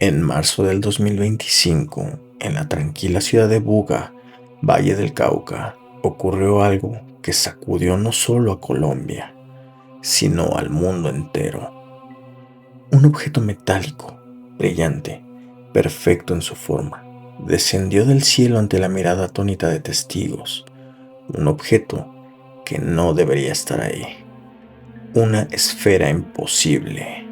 En marzo del 2025, en la tranquila ciudad de Buga, Valle del Cauca, ocurrió algo que sacudió no solo a Colombia, sino al mundo entero. Un objeto metálico, brillante, perfecto en su forma, descendió del cielo ante la mirada atónita de testigos. Un objeto que no debería estar ahí. Una esfera imposible.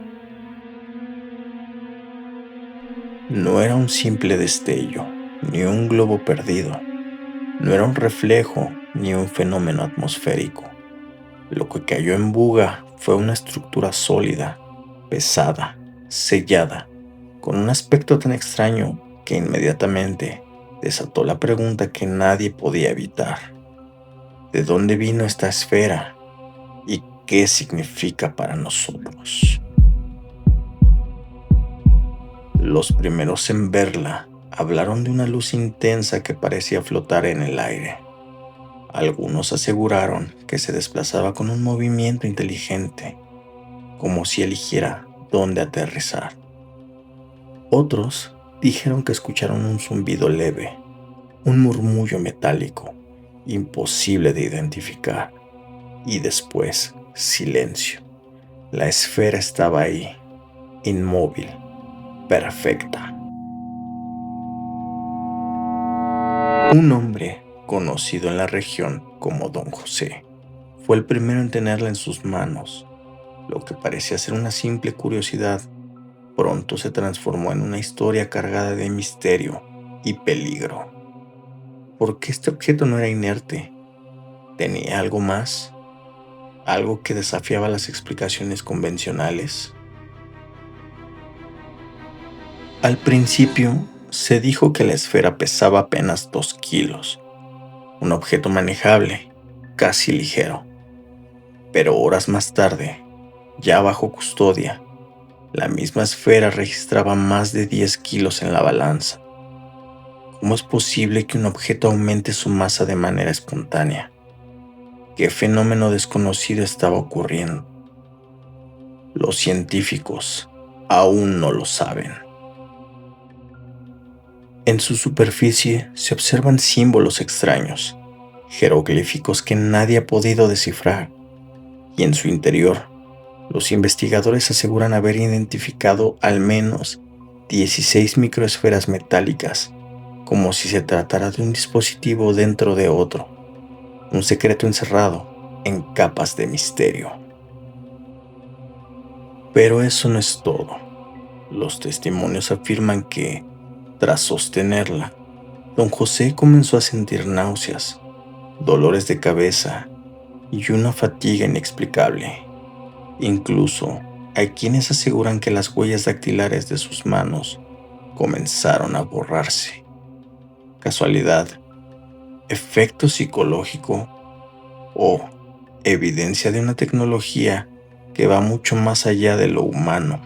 No era un simple destello, ni un globo perdido. No era un reflejo, ni un fenómeno atmosférico. Lo que cayó en Buga fue una estructura sólida, pesada, sellada, con un aspecto tan extraño que inmediatamente desató la pregunta que nadie podía evitar. ¿De dónde vino esta esfera? ¿Y qué significa para nosotros? Los primeros en verla hablaron de una luz intensa que parecía flotar en el aire. Algunos aseguraron que se desplazaba con un movimiento inteligente, como si eligiera dónde aterrizar. Otros dijeron que escucharon un zumbido leve, un murmullo metálico, imposible de identificar, y después silencio. La esfera estaba ahí, inmóvil, perfecta. Un hombre conocido en la región como Don José fue el primero en tenerla en sus manos. Lo que parecía ser una simple curiosidad pronto se transformó en una historia cargada de misterio y peligro. ¿Por qué este objeto no era inerte? ¿Tenía algo más? ¿Algo que desafiaba las explicaciones convencionales? Al principio se dijo que la esfera pesaba apenas 2 kilos, un objeto manejable, casi ligero. Pero horas más tarde, ya bajo custodia, la misma esfera registraba más de 10 kilos en la balanza. ¿Cómo es posible que un objeto aumente su masa de manera espontánea? ¿Qué fenómeno desconocido estaba ocurriendo? Los científicos aún no lo saben. En su superficie se observan símbolos extraños, jeroglíficos que nadie ha podido descifrar, y en su interior, los investigadores aseguran haber identificado al menos 16 microesferas metálicas, como si se tratara de un dispositivo dentro de otro, un secreto encerrado en capas de misterio. Pero eso no es todo. Los testimonios afirman que, tras sostenerla, don José comenzó a sentir náuseas, dolores de cabeza y una fatiga inexplicable. Incluso hay quienes aseguran que las huellas dactilares de sus manos comenzaron a borrarse. ¿Casualidad? ¿Efecto psicológico? ¿O evidencia de una tecnología que va mucho más allá de lo humano?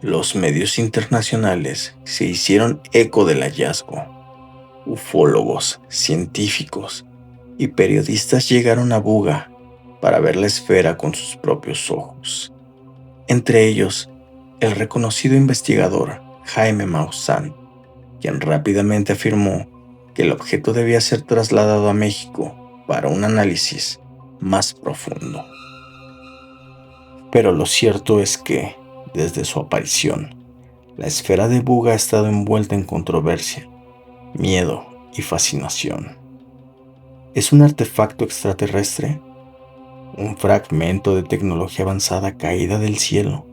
Los medios internacionales se hicieron eco del hallazgo. Ufólogos, científicos y periodistas llegaron a Buga para ver la esfera con sus propios ojos. Entre ellos, el reconocido investigador Jaime Maussan, quien rápidamente afirmó que el objeto debía ser trasladado a México para un análisis más profundo. Pero lo cierto es que, desde su aparición, la esfera de Buga ha estado envuelta en controversia, miedo y fascinación. ¿Es un artefacto extraterrestre? ¿Un fragmento de tecnología avanzada caída del cielo?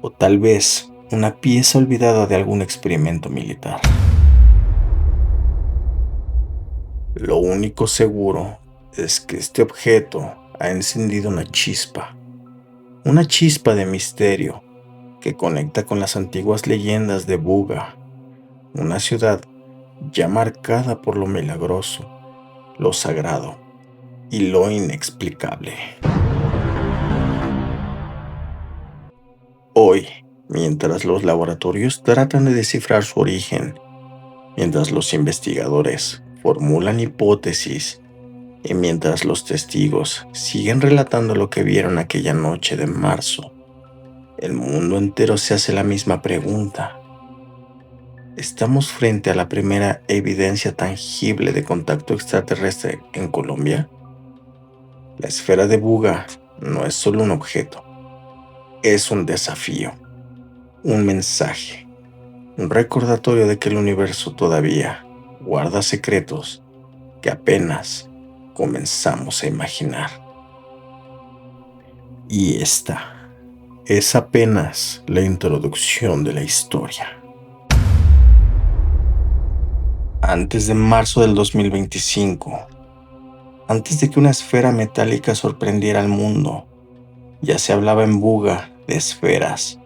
¿O tal vez una pieza olvidada de algún experimento militar? Lo único seguro es que este objeto ha encendido una chispa de misterio que conecta con las antiguas leyendas de Buga, una ciudad ya marcada por lo milagroso, lo sagrado y lo inexplicable. Hoy, mientras los laboratorios tratan de descifrar su origen, mientras los investigadores formulan hipótesis y mientras los testigos siguen relatando lo que vieron aquella noche de marzo, El mundo entero se hace la misma pregunta. ¿Estamos frente a la primera evidencia tangible de contacto extraterrestre en Colombia? La esfera de Buga no es solo un objeto, es un desafío, un mensaje, un recordatorio de que el universo todavía guarda secretos que apenas comenzamos a imaginar. Y esta es apenas la introducción de la historia. Antes de marzo del 2025, antes de que una esfera metálica sorprendiera al mundo, ya se hablaba en Buga de esferas,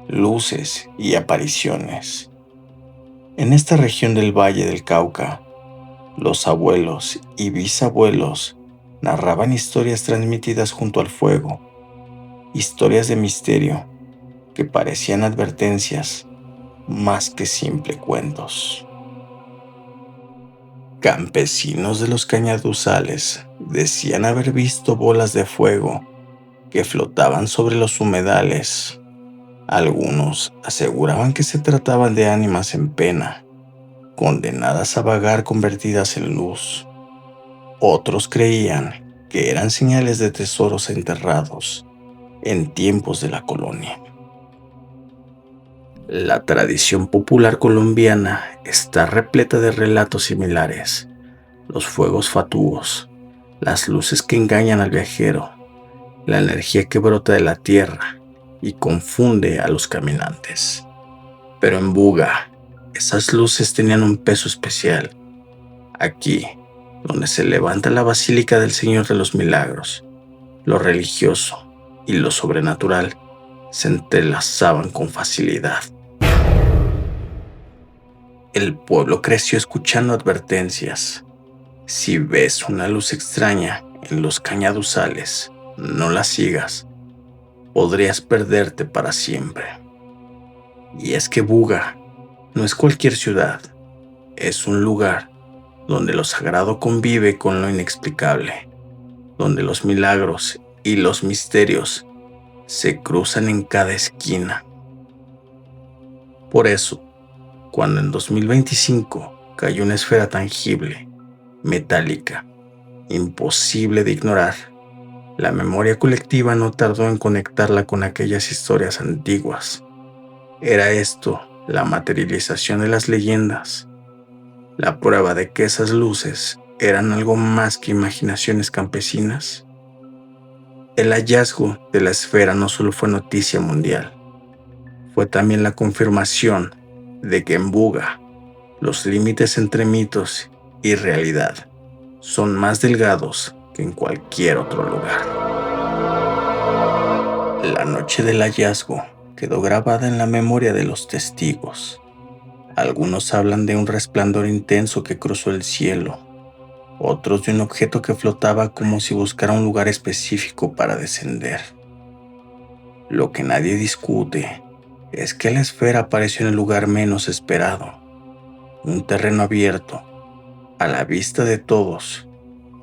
luces y apariciones. En esta región del Valle del Cauca, los abuelos y bisabuelos narraban historias transmitidas junto al fuego, historias de misterio que parecían advertencias más que simple cuentos. Campesinos de los cañaduzales decían haber visto bolas de fuego que flotaban sobre los humedales. Algunos aseguraban que se trataban de ánimas en pena, condenadas a vagar convertidas en luz. Otros creían que eran señales de tesoros enterrados en tiempos de la colonia. La tradición popular colombiana está repleta de relatos similares: los fuegos fatuos, las luces que engañan al viajero, la energía que brota de la tierra y confunde a los caminantes. Pero en Buga, esas luces tenían un peso especial. Aquí, donde se levanta la Basílica del Señor de los Milagros, lo religioso y lo sobrenatural se entrelazaban con facilidad. El pueblo creció escuchando advertencias. Si ves una luz extraña en los cañaduzales, no la sigas. Podrías perderte para siempre. Y es que Buga no es cualquier ciudad, es un lugar donde lo sagrado convive con lo inexplicable, donde los milagros y los misterios se cruzan en cada esquina. Por eso, cuando en 2025 cayó una esfera tangible, metálica, imposible de ignorar, la memoria colectiva no tardó en conectarla con aquellas historias antiguas. ¿Era esto la materialización de las leyendas? ¿La prueba de que esas luces eran algo más que imaginaciones campesinas? El hallazgo de la esfera no solo fue noticia mundial, fue también la confirmación de que en Buga los límites entre mitos y realidad son más delgados que en cualquier otro lugar. La noche del hallazgo quedó grabada en la memoria de los testigos. Algunos hablan de un resplandor intenso que cruzó el cielo, otros de un objeto que flotaba como si buscara un lugar específico para descender. Lo que nadie discute es que la esfera apareció en el lugar menos esperado, un terreno abierto, a la vista de todos.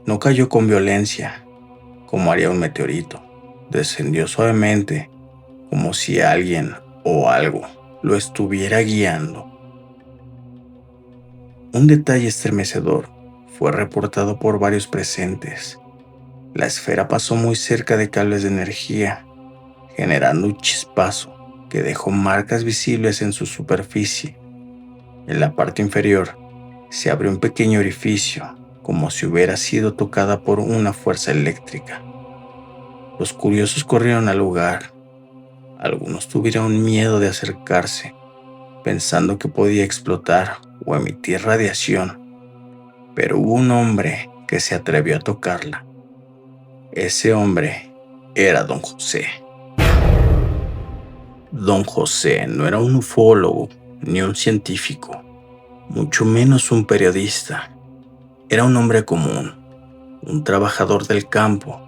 No cayó con violencia, como haría un meteorito. Descendió suavemente, como si alguien o algo lo estuviera guiando. Un detalle estremecedor fue reportado por varios presentes. La esfera pasó muy cerca de cables de energía, generando un chispazo que dejó marcas visibles en su superficie. En la parte inferior se abrió un pequeño orificio, como si hubiera sido tocada por una fuerza eléctrica. Los curiosos corrieron al lugar. Algunos tuvieron miedo de acercarse, pensando que podía explotar o emitir radiación, pero hubo un hombre que se atrevió a tocarla. Ese hombre era Don José. Don José no era un ufólogo ni un científico, mucho menos un periodista. Era un hombre común, un trabajador del campo,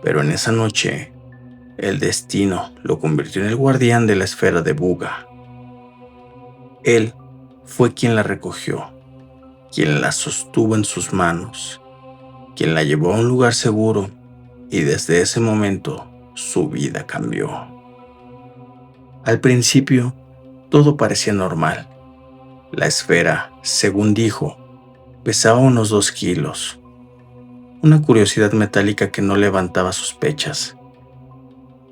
pero en esa noche el destino lo convirtió en el guardián de la esfera de Buga. Él fue quien la recogió, quien la sostuvo en sus manos, quien la llevó a un lugar seguro, y desde ese momento su vida cambió. Al principio, todo parecía normal. La esfera, según dijo, pesaba unos 2 kilos. Una curiosidad metálica que no levantaba sospechas.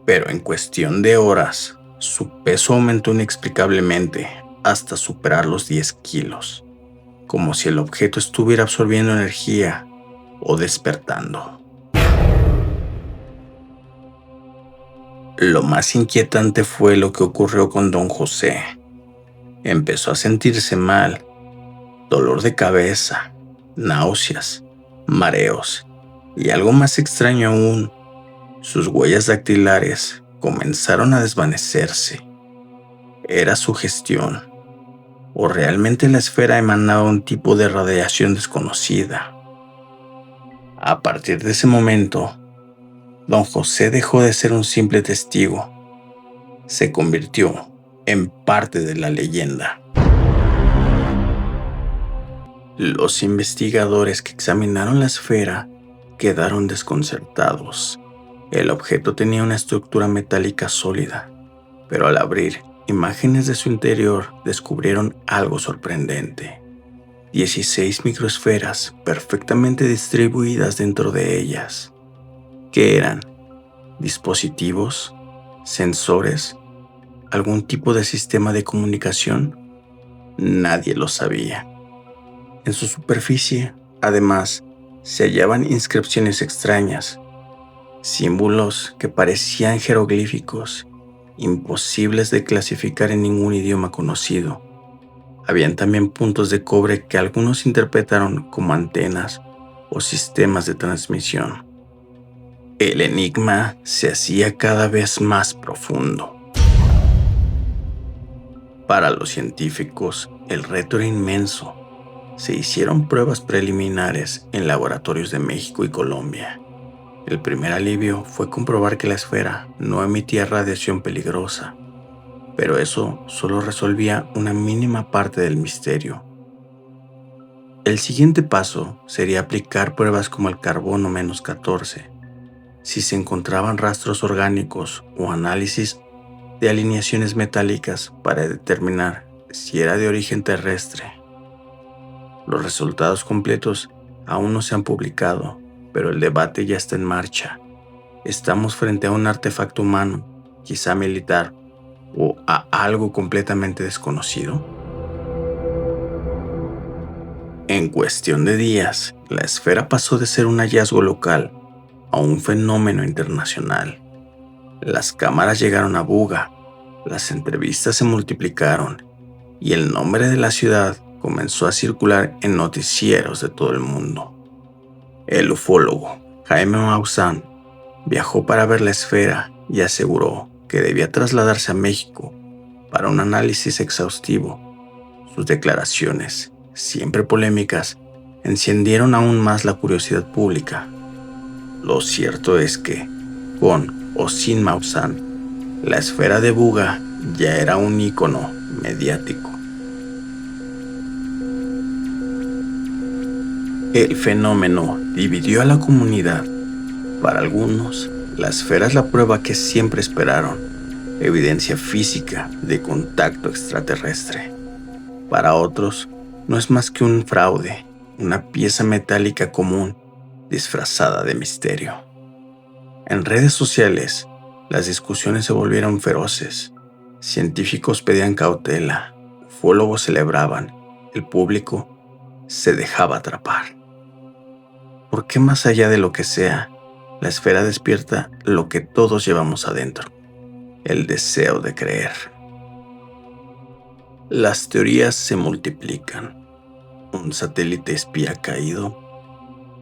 Pero en cuestión de horas, su peso aumentó inexplicablemente hasta superar los 10 kilos, como si el objeto estuviera absorbiendo energía o despertando. Lo más inquietante fue lo que ocurrió con don José. Empezó a sentirse mal, dolor de cabeza, náuseas, mareos y algo más extraño aún, sus huellas dactilares comenzaron a desvanecerse. ¿Era sugestión o realmente la esfera emanaba un tipo de radiación desconocida? A partir de ese momento, don José dejó de ser un simple testigo. Se convirtió en parte de la leyenda. Los investigadores que examinaron la esfera quedaron desconcertados. El objeto tenía una estructura metálica sólida, pero al abrir imágenes de su interior descubrieron algo sorprendente. 16 microesferas perfectamente distribuidas dentro de ellas. ¿Qué eran? ¿Dispositivos? ¿Sensores? ¿Algún tipo de sistema de comunicación? Nadie lo sabía. En su superficie, además, se hallaban inscripciones extrañas, símbolos que parecían jeroglíficos, imposibles de clasificar en ningún idioma conocido. Habían también puntos de cobre que algunos interpretaron como antenas o sistemas de transmisión. El enigma se hacía cada vez más profundo. Para los científicos, el reto era inmenso. Se hicieron pruebas preliminares en laboratorios de México y Colombia. El primer alivio fue comprobar que la esfera no emitía radiación peligrosa, pero eso solo resolvía una mínima parte del misterio. El siguiente paso sería aplicar pruebas como el carbono -14, si se encontraban rastros orgánicos o análisis de alineaciones metálicas para determinar si era de origen terrestre. Los resultados completos aún no se han publicado, pero el debate ya está en marcha. ¿Estamos frente a un artefacto humano, quizá militar, o a algo completamente desconocido? En cuestión de días, la esfera pasó de ser un hallazgo local a un fenómeno internacional. Las cámaras llegaron a Buga, las entrevistas se multiplicaron y el nombre de la ciudad comenzó a circular en noticieros de todo el mundo. El ufólogo Jaime Maussan viajó para ver la esfera y aseguró que debía trasladarse a México para un análisis exhaustivo. Sus declaraciones, siempre polémicas, encendieron aún más la curiosidad pública. Lo cierto es que, con o sin Maussan, la esfera de Buga ya era un ícono mediático. El fenómeno dividió a la comunidad. Para algunos, la esfera es la prueba que siempre esperaron, evidencia física de contacto extraterrestre. Para otros, no es más que un fraude, una pieza metálica común disfrazada de misterio. En redes sociales, las discusiones se volvieron feroces. Científicos pedían cautela, ufólogos celebraban, el público se dejaba atrapar. ¿Por qué más allá de lo que sea, la esfera despierta lo que todos llevamos adentro? El deseo de creer. Las teorías se multiplican. Un satélite espía caído,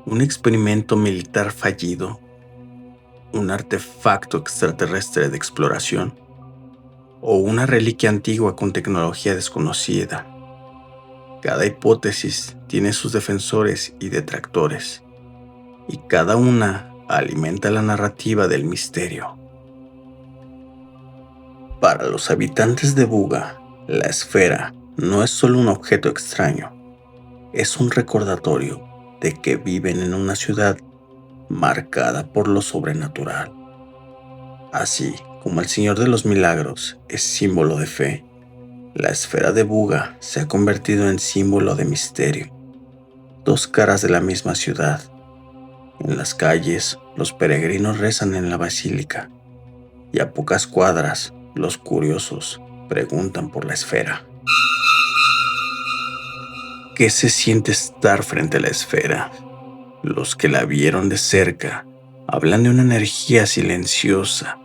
un experimento militar fallido, un artefacto extraterrestre de exploración o una reliquia antigua con tecnología desconocida. Cada hipótesis tiene sus defensores y detractores, y cada una alimenta la narrativa del misterio. Para los habitantes de Buga, la esfera no es solo un objeto extraño, es un recordatorio de que viven en una ciudad marcada por lo sobrenatural. Así Como el Señor de los Milagros es símbolo de fe, la esfera de Buga se ha convertido en símbolo de misterio. Dos caras de la misma ciudad. En las calles, los peregrinos rezan en la basílica, y a pocas cuadras, los curiosos preguntan por la esfera. ¿Qué se siente estar frente a la esfera? Los que la vieron de cerca hablan de una energía silenciosa,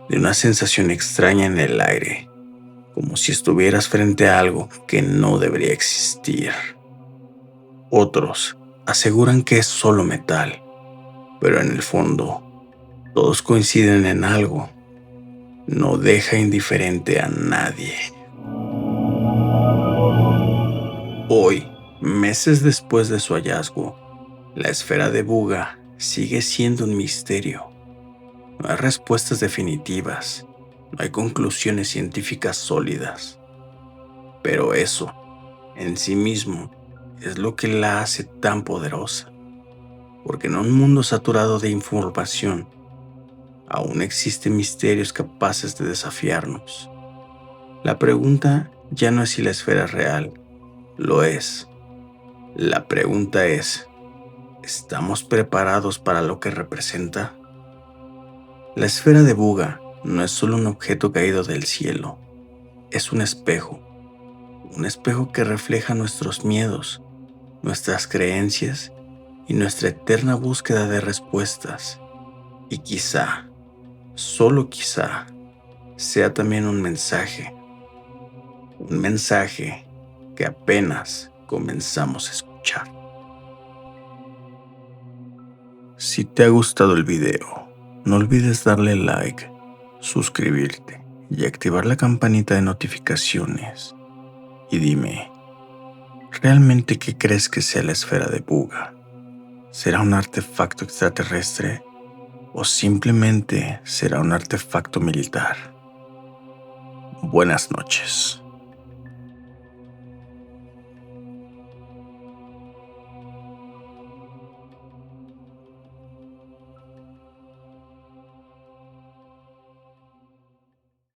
de una sensación extraña en el aire, como si estuvieras frente a algo que no debería existir. Otros aseguran que es solo metal, pero en el fondo, todos coinciden en algo. No deja indiferente a nadie. Hoy, meses después de su hallazgo, la esfera de Buga sigue siendo un misterio. No hay respuestas definitivas, no hay conclusiones científicas sólidas. Pero eso, en sí mismo, es lo que la hace tan poderosa. Porque en un mundo saturado de información, aún existen misterios capaces de desafiarnos. La pregunta ya no es si la esfera es real, lo es. La pregunta es, ¿estamos preparados para lo que representa? La esfera de Buga no es solo un objeto caído del cielo, es un espejo que refleja nuestros miedos, nuestras creencias y nuestra eterna búsqueda de respuestas. Y quizá, solo quizá, sea también un mensaje que apenas comenzamos a escuchar. Si te ha gustado el video, no olvides darle like, suscribirte y activar la campanita de notificaciones. Y dime, ¿realmente qué crees que sea la esfera de Buga? ¿Será un artefacto extraterrestre o simplemente será un artefacto militar? Buenas noches.